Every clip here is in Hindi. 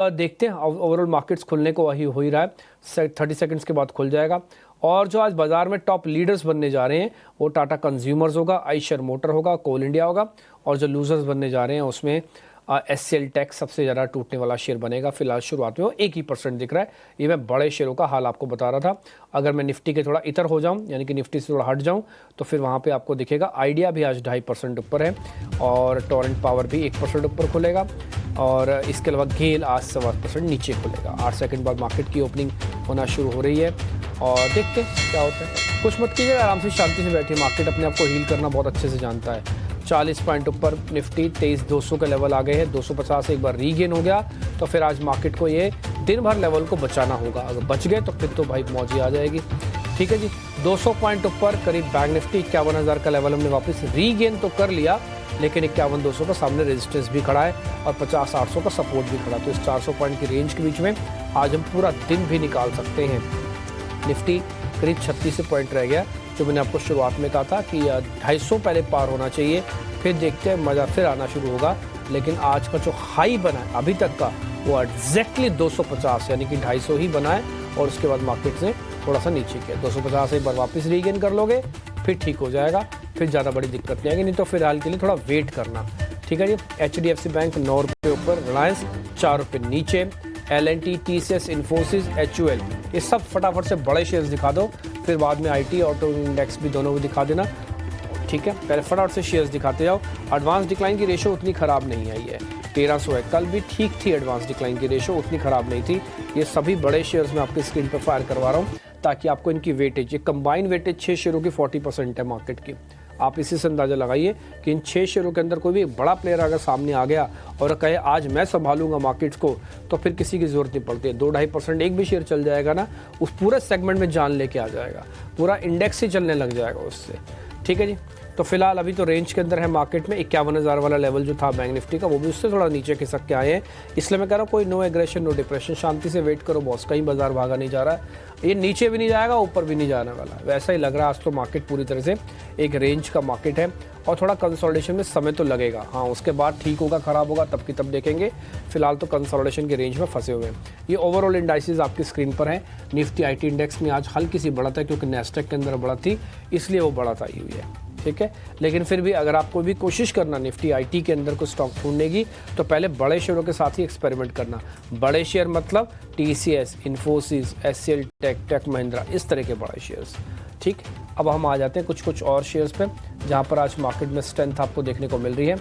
देखते हैं ओवरऑल मार्केट्स खुलने को वही हो ही रहा है, 30 सेकंड्स के बाद खुल जाएगा। और जो आज बाजार में टॉप लीडर्स बनने जा रहे हैं वो टाटा कंज्यूमर्स होगा, आइशर मोटर होगा, कोल इंडिया होगा, और जो लूजर्स बनने जा रहे हैं उसमें एचसीएल टेक सबसे ज़्यादा टूटने वाला शेयर बनेगा। फिलहाल शुरुआत में वो 1% दिख रहा है। ये मैं बड़े शेयरों का हाल आपको बता रहा था। अगर मैं निफ्टी के थोड़ा इतर हो जाऊं, यानी कि निफ्टी से थोड़ा हट जाऊं, तो फिर वहाँ पे आपको दिखेगा आइडिया भी आज 2.5% ऊपर है, और टोरेंट पावर भी 1% ऊपर खुलेगा, और इसके अलावा गेल आज 7% नीचे खुलेगा। 8 सेकंड बाद मार्केट की ओपनिंग होना शुरू हो रही है, और देखते हैं क्या होता है। कुछ मत कीजिए, आराम से शांति से बैठिए। मार्केट अपने आप को हील करना बहुत अच्छे से जानता है। 40 पॉइंट ऊपर निफ्टी 23,200 के लेवल आ गए हैं। 250 एक बार रीगेन हो गया तो फिर आज मार्केट को ये दिन भर लेवल को बचाना होगा। अगर बच गए तो फिर तो भाई मौजी आ जाएगी। ठीक है जी, 200 पॉइंट ऊपर करीब बैंक निफ्टी 51,000 का लेवल हमने वापस रीगेन तो कर लिया, लेकिन 51,200 का सामने रेजिस्टेंस भी खड़ा है और 50,800 का सपोर्ट भी खड़ा। तो इस 400 पॉइंट की रेंज के बीच में आज हम पूरा दिन भी निकाल सकते हैं। निफ्टी करीब 36 पॉइंट रह गया, जो मैंने आपको शुरुआत में कहा था कि 250 पहले पार होना चाहिए, फिर देखते हैं मज़ा फिर आना शुरू होगा। लेकिन आज का जो हाई बना है अभी तक का वो एग्जैक्टली 250 यानी कि 250 ही बना है, और उसके बाद मार्केट ने थोड़ा सा नीचे किया। 250 एक बार वापस रीगेन कर लोगे फिर ठीक हो जाएगा, फिर ज़्यादा बड़ी दिक्कत नहीं आएगी। नहीं तो फिलहाल के लिए थोड़ा वेट करना। ठीक है जी, HDFC बैंक 9 रुपये ऊपर, रिलायंस 4 रुपये नीचे, LNT, TCS, इन्फोसिस, HUL ये सब फटाफट से बड़े शेयर्स दिखा दो, फिर बाद में IT ऑटो इंडेक्स भी दोनों को दिखा देना। ठीक है, पहले फटाफट से शेयर्स दिखाते जाओ। एडवांस डिक्लाइन की रेशो उतनी ख़राब नहीं आई है, 1300 है। कल भी ठीक थी, एडवांस डिक्लाइन की रेशो उतनी ख़राब नहीं थी। ये सभी बड़े शेयर्स मैं आपकी स्क्रीन पर फायर करवा रहा हूँ ताकि आपको इनकी वेटेज, ये कंबाइन वेटेज 6 शेयरों की 40% है मार्केट की। आप इसी से अंदाज़ा लगाइए कि इन 6 शेयरों के अंदर कोई भी बड़ा प्लेयर अगर सामने आ गया और कहे आज मैं संभालूंगा मार्केट्स को, तो फिर किसी की ज़रूरत नहीं पड़ती है। 2-2.5% एक भी शेयर चल जाएगा ना, उस पूरे सेगमेंट में जान लेके आ जाएगा, पूरा इंडेक्स ही चलने लग जाएगा उससे। ठीक है जी, तो फिलहाल अभी तो रेंज के अंदर है मार्केट में। 51,000 वाला लेवल जो था बैंक निफ्टी का, वो भी उससे थोड़ा नीचे खिसक के आए हैं। इसलिए मैं कह रहा हूँ कोई नो एग्रेशन नो डिप्रेशन, शांति से वेट करो बॉस, कहीं बाजार भागा नहीं जा रहा है। ये नीचे भी नहीं जाएगा, ऊपर भी नहीं जाने वाला, वैसा ही लग रहा है आज तो मार्केट पूरी तरह से एक रेंज का मार्केट है, और थोड़ा कंसोलिडेशन में समय तो लगेगा। हाँ, उसके बाद ठीक होगा ख़राब होगा तब की तब देखेंगे। फिलहाल तो कंसोलिडेशन की रेंज में फंसे हुए हैं। ये ओवरऑल इंडाइसेस आपकी स्क्रीन पर है। निफ्टी IT इंडेक्स में आज हल्की सी बढ़त है, क्योंकि नेस्डेक के अंदर बढ़त थी इसलिए वो बढ़त आई हुई है। ठीक है, लेकिन फिर भी अगर आपको भी कोशिश करना निफ्टी IT के अंदर को स्टॉक ढूंढने की, तो पहले बड़े शेयरों के साथ ही एक्सपेरिमेंट करना। बड़े शेयर मतलब TCS, Infosys, HCL tech, tech Mahindra, इस तरह के बड़े शेयर्स। ठीक, अब हम आ जाते हैं कुछ और शेयर्स पे जहाँ पर आज मार्केट में स्ट्रेंथ आपको देखने को मिल रही है।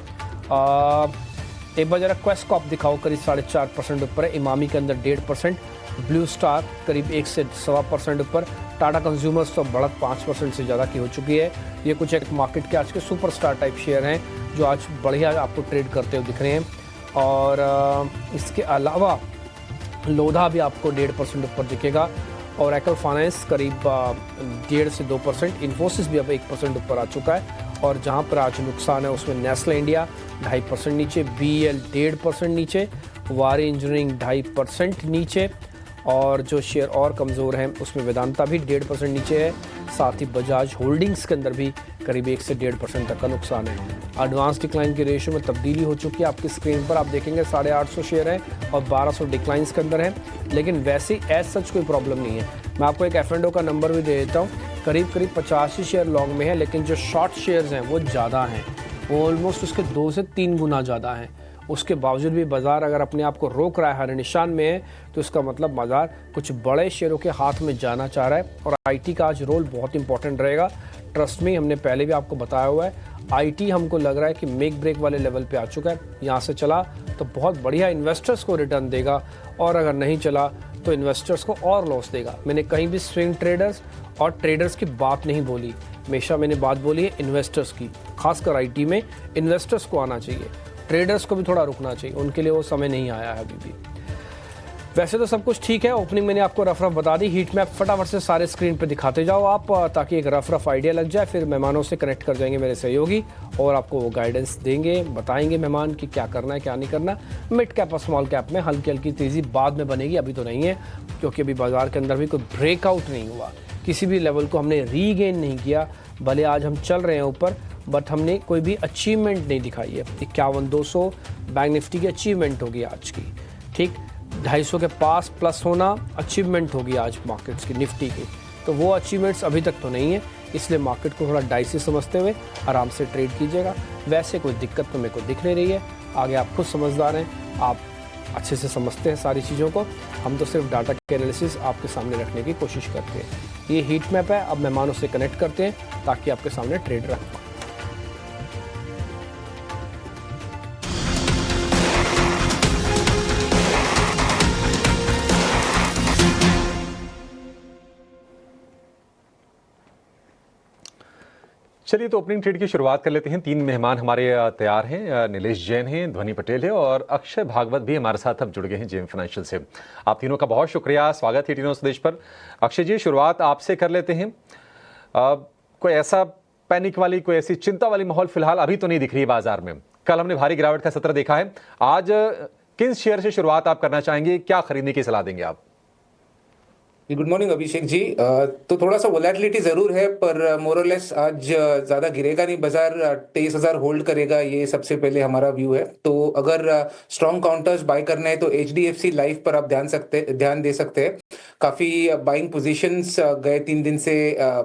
एक बार जरा क्वेस्ट को आप दिखाओ, करीब 4.5% ऊपर है। इमामी के अंदर 1.5%, ब्लू स्टार करीब 1 से 1.25% ऊपर, टाटा कंज्यूमर्स तो बढ़त 5% से ज़्यादा की हो चुकी है। ये कुछ एक मार्केट के आज के सुपरस्टार टाइप शेयर हैं जो आज बढ़िया आपको ट्रेड करते हुए दिख रहे हैं। और इसके अलावा लोधा भी आपको 1.5% ऊपर दिखेगा, और एकल फाइनेंस करीब 1.5 से 2%, इन्फोसिस भी अब 1% ऊपर आ चुका है। और जहाँ पर आज नुकसान है उसमें नेस्ले इंडिया 2.5% नीचे, BEL 1.5% नीचे, वारी इंजीनियरिंग 2.5% नीचे, और जो शेयर और कमज़ोर हैं उसमें वेदांता भी 1.5% नीचे है। साथ ही बजाज होल्डिंग्स के अंदर भी करीब 1 से 1.5% तक का नुकसान है। एडवांस डिक्लाइन की रेशो में तब्दीली हो चुकी है। आपकी स्क्रीन पर आप देखेंगे 850 शेयर है और 1200 डिक्लाइंस के अंदर है, लेकिन वैसे एज सच कोई प्रॉब्लम नहीं है। मैं आपको एक F&O का नंबर भी दे देता हूँ, करीब 85 शेयर लॉन्ग में है, लेकिन जो शॉर्ट शेयर्स हैं वो ज़्यादा हैं, वो ऑलमोस्ट उसके 2 से 3 गुना ज़्यादा हैं। उसके बावजूद भी बाज़ार अगर अपने आप को रोक रहा है, हर निशान में है, तो इसका मतलब बाज़ार कुछ बड़े शेयरों के हाथ में जाना चाह रहा है। और IT का आज रोल बहुत इंपॉर्टेंट रहेगा। ट्रस्ट में, हमने पहले भी आपको बताया हुआ है, IT हमको लग रहा है कि मेक ब्रेक वाले लेवल पे आ चुका है। यहाँ से चला तो बहुत बढ़िया इन्वेस्टर्स को रिटर्न देगा, और अगर नहीं चला तो इन्वेस्टर्स को और लॉस देगा। मैंने कहीं भी स्विंग ट्रेडर्स और ट्रेडर्स की बात नहीं बोली, हमेशा मैंने बात बोली है इन्वेस्टर्स की। खासकर IT में इन्वेस्टर्स को आना चाहिए, ट्रेडर्स को भी थोड़ा रुकना चाहिए, उनके लिए वो समय नहीं आया है अभी भी। वैसे तो सब कुछ ठीक है। ओपनिंग मैंने आपको रफ बता दी। हीट मैप फटाफट से सारे स्क्रीन पे दिखाते जाओ आप, ताकि एक रफ आइडिया लग जाए। फिर मेहमानों से कनेक्ट कर जाएंगे मेरे सहयोगी, और आपको वो गाइडेंस देंगे, बताएंगे मेहमान कि क्या करना है क्या नहीं करना। मिड कैप और स्मॉल कैप में हल्की हल्की तेज़ी बाद में बनेगी, अभी तो नहीं है, क्योंकि अभी बाजार के अंदर भी कोई ब्रेकआउट नहीं हुआ, किसी भी लेवल को हमने रीगेन नहीं किया। भले आज हम चल रहे हैं ऊपर, बट हमने कोई भी अचीवमेंट नहीं दिखाई है। 51,200 बैंक निफ्टी की अचीवमेंट होगी आज की। ठीक, 250 के पास प्लस होना अचीवमेंट होगी आज मार्केट्स की, निफ्टी की। तो वो अचीवमेंट्स अभी तक तो नहीं है, इसलिए मार्केट को थोड़ा डाइसी समझते हुए आराम से ट्रेड कीजिएगा। वैसे कोई दिक्कत तो मेरे को दिख नहीं रही है। आगे आप खुद समझदार हैं, आप अच्छे से समझते हैं सारी चीज़ों को। हम तो सिर्फ डाटा के एनालिसिस आपके सामने रखने की कोशिश करते हैं। ये हीट मैप है, अब मेहमानों से कनेक्ट करते हैं ताकि आपके सामने ट्रेड रख पाए। चलिए तो ओपनिंग ट्रेड की शुरुआत कर लेते हैं। 3 मेहमान हमारे तैयार हैं। नीलेश जैन हैं, ध्वनि पटेल है और अक्षय भागवत भी हमारे साथ अब जुड़ गए हैं जेएम फाइनेंशियल से। आप तीनों का बहुत शुक्रिया, स्वागत है टी न्यूज़ संदेश पर। अक्षय जी, शुरुआत आपसे कर लेते हैं। कोई ऐसा पैनिक वाली, कोई ऐसी चिंता वाली माहौल फिलहाल अभी तो नहीं दिख रही है बाजार में। कल हमने भारी गिरावट का सत्र देखा है, आज किन शेयर से शुरुआत आप करना चाहेंगे, क्या खरीदने की सलाह देंगे आप? Good morning Abhishek ji. तो थोड़ा सा वोलेटिलिटी जरूर है, पर मोरलेस आज ज्यादा गिरेगा नहीं बाजार। 23,000 होल्ड करेगा, ये सबसे पहले हमारा व्यू है। तो अगर स्ट्रॉन्ग काउंटर्स बाय करना है तो एचडीएफसी लाइफ पर आप ध्यान दे सकते हैं। काफी बाइंग पोजीशंस गए 3 दिन से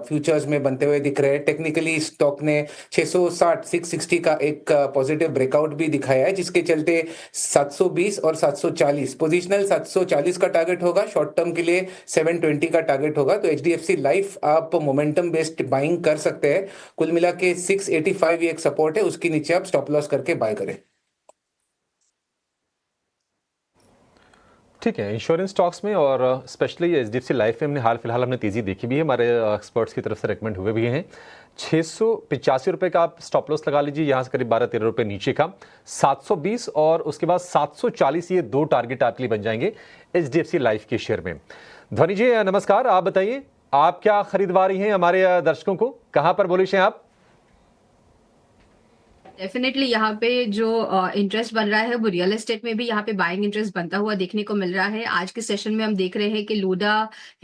फ्यूचर्स में बनते हुए दिख रहे हैं। टेक्निकली स्टॉक ने 660 660 का एक पॉजिटिव ब्रेकआउट भी दिखाया है, जिसके चलते 720 और 740 पोजिशनल 740 का टारगेट होगा, शॉर्ट टर्म के लिए 720 का टारगेट होगा। तो एचडीएफसी लाइफ आप मोमेंटम बेस्ड बाइंग कर सकते हैं। कुल मिला के 685 ये एक सपोर्ट है, उसके नीचे आप स्टॉप लॉस करके बाय करें। ठीक है, इंश्योरेंस स्टॉक्स में और स्पेशली एचडीएफसी लाइफ में हाल फिलहाल हमने तेजी देखी भी है, हमारे एक्सपर्ट्स की तरफ से रेकमेंड हुए भी हैं। 685 रुपये का आप स्टॉप लॉस लगा लीजिए, यहाँ से करीब 12-13 रुपये नीचे का 720 और उसके बाद 740, ये 2 टारगेट आपके लिए बन जाएंगे एचडीएफसी लाइफ के शेयर में। ध्वनि जी नमस्कार, आप बताइए आप क्या खरीदवा रही हैं हमारे दर्शकों को, कहां पर बुलिश हैं आप? डेफिनेटली यहाँ पे जो इंटरेस्ट बन रहा है वो रियल एस्टेट में भी यहाँ पे बाइंग इंटरेस्ट बनता हुआ देखने को मिल रहा है। आज के सेशन में हम देख रहे हैं कि लोडा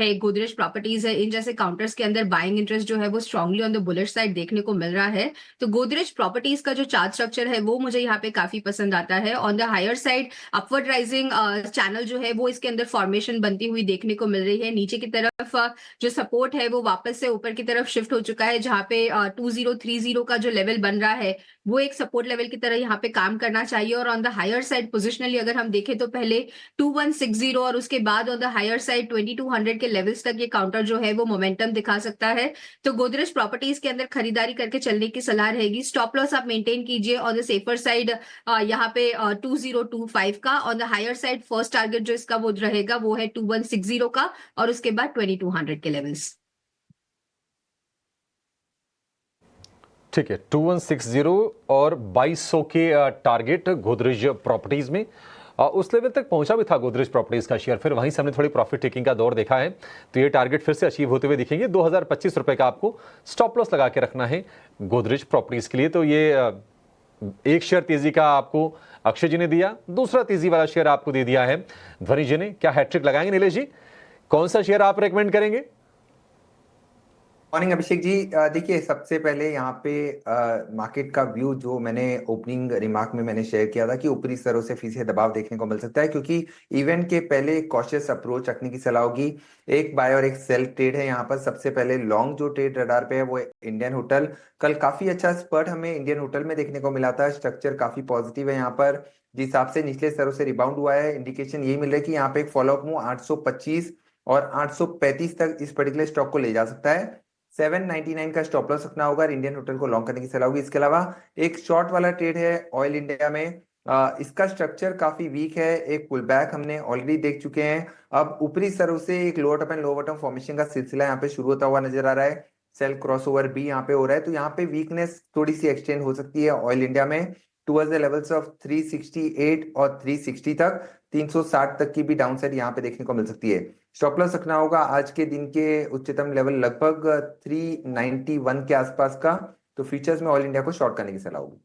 है, गोदरेज प्रॉपर्टीज है, इन जैसे काउंटर्स के अंदर बाइंग इंटरेस्ट जो है वो strongly on the bullish side देखने को मिल रहा है। तो गोदरेज प्रॉपर्टीज का जो चार्ट स्ट्रक्चर है वो मुझे यहाँ पे काफी पसंद आता है। On the higher side upward rising channel जो है वो इसके अंदर फॉर्मेशन बनती हुई देखने को मिल रही है। नीचे की तरफ जो सपोर्ट है वो वापस से ऊपर की तरफ शिफ्ट हो चुका है, जहाँ पे 2030 का जो लेवल बन रहा है वो एक सपोर्ट लेवल की तरह यहाँ पे काम करना चाहिए। और on the higher side positionally अगर हम देखें तो पहले 2160 और उसके बाद ऑन द हायर साइड 2200 के लेवल्स तक ये काउंटर जो है वो मोमेंटम दिखा सकता है। तो गोदरेज प्रॉपर्टीज के अंदर खरीदारी करके चलने की सलाह रहेगी। स्टॉप लॉस आप मेंटेन कीजिए ऑन द सेफर साइड, यहाँ पे 2025 का। On the higher side first target जो इसका वो रहेगा वो है 2160 का और उसके बाद 2200 के लेवल्स। ठीक है, 2160 और 2200 के टारगेट गोदरेज प्रॉपर्टीज में। उस लेवल तक पहुंचा भी था गोदरेज प्रॉपर्टीज का शेयर, फिर वहीं से हमने थोड़ी प्रॉफिट टेकिंग का दौर देखा है। तो ये टारगेट फिर से अचीव होते हुए दिखेंगे। 2025 रुपए का आपको स्टॉप लॉस लगा के रखना है गोदरेज प्रॉपर्टीज के लिए। तो ये एक शेयर तेजी का आपको अक्षय जी ने दिया, दूसरा तेजी वाला शेयर आपको दे दिया है ध्वनि जी ने। क्या हैट्रिक लगाएंगे नीलेश जी? कौन सा शेयर आप रेकमेंड करेंगे? मॉर्निंग अभिषेक जी। देखिए, सबसे पहले यहाँ पे मार्केट का व्यू जो मैंने ओपनिंग रिमार्क में मैंने शेयर किया था कि ऊपरी स्तरों से फिर से दबाव देखने को मिल सकता है, क्योंकि इवेंट के पहले कॉशियस अप्रोच रखने की सलाह होगी। एक बाय और एक सेल ट्रेड है यहाँ पर। सबसे पहले लॉन्ग जो ट्रेड रडार पे है वो इंडियन होटल। कल काफी अच्छा स्पर्ट हमें इंडियन होटल में देखने को मिला था। स्ट्रक्चर काफी पॉजिटिव है यहाँ पर, जिस हिसाब से निचले स्तरों से रिबाउंड हुआ है। इंडिकेशन यही मिल रहा है कि यहाँ पे एक फॉलोअप मूव 825 और 835 तक इस पर्टिकुलर स्टॉक को ले जा सकता है। 799 का स्टॉप लॉस रखना होगा। इंडियन होटल को लॉन्ग करने की सलाह होगी। इसके अलावा एक शॉर्ट वाला ट्रेड है ऑयल इंडिया में। इसका स्ट्रक्चर काफी वीक है, एक पुल बैक हमने ऑलरेडी देख चुके हैं। अब ऊपरी स्तरों से एक lower top and lower bottom formation का सिलसिला यहाँ पे शुरू होता हुआ नजर आ रहा है। सेल क्रॉसओवर भी यहाँ पे हो रहा है, तो यहाँ पे वीकनेस थोड़ी सी एक्सटेंड हो सकती है ऑयल इंडिया में टुवर्ड्स द लेवल्स ऑफ 368 और 360 तक। 360 तक की भी डाउनसाइड यहाँ पे देखने को मिल सकती है। स्टॉप लॉस रखना होगा आज के दिन के उच्चतम लेवल लगभग 391 के आसपास का। तो फ्यूचर्स में ऑयल इंडिया को शॉर्ट करने की सलाह होगी।